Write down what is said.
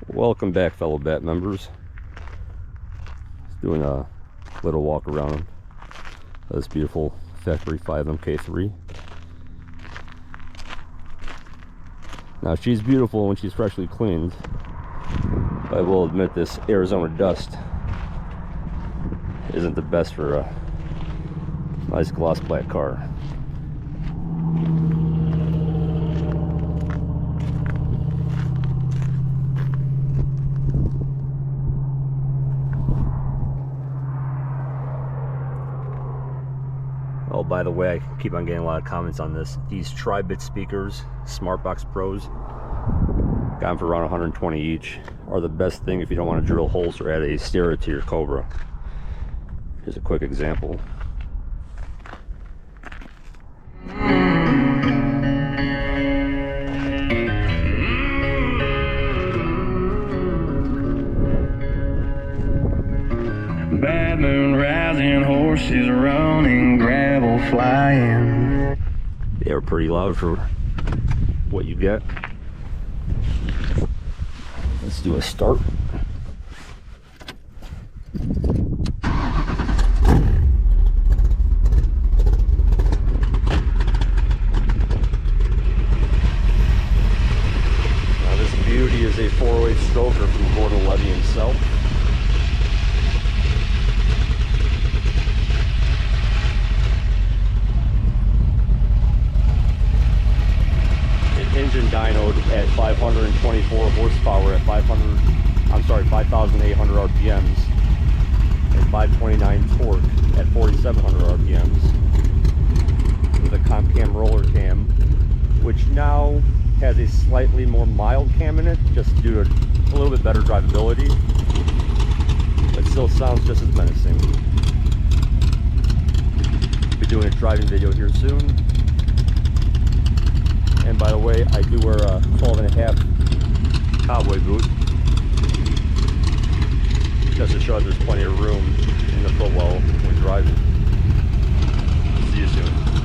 Welcome back, fellow BAT members. Just doing a little walk around this beautiful Factory 5 MK3. Now she's beautiful when she's freshly cleaned, but I will admit this Arizona dust isn't the best for a nice gloss black car. Oh, by the way, I keep on getting a lot of comments on this. These Tri-Bit speakers, Smartbox Pros, got them for around 120 each, are the best thing if you don't want to drill holes or add a stereo to your Cobra. Here's a quick example. Bad moon rising, horses running, gravel flying. They were pretty loud for what you get. Let's do a start. Now this beauty is a 408 stroker from Gordon Levy himself. Engine dynoed at 524 horsepower at 5,800 RPMs and 529 torque at 4,700 RPMs with a comp cam roller cam, which now has a slightly more mild cam in it just due to a little bit better drivability, but still sounds just as menacing. Be doing a driving video here soon. And by the way, I do wear a 12.5 cowboy boot just to show there's plenty of room in the footwell when driving. See you soon.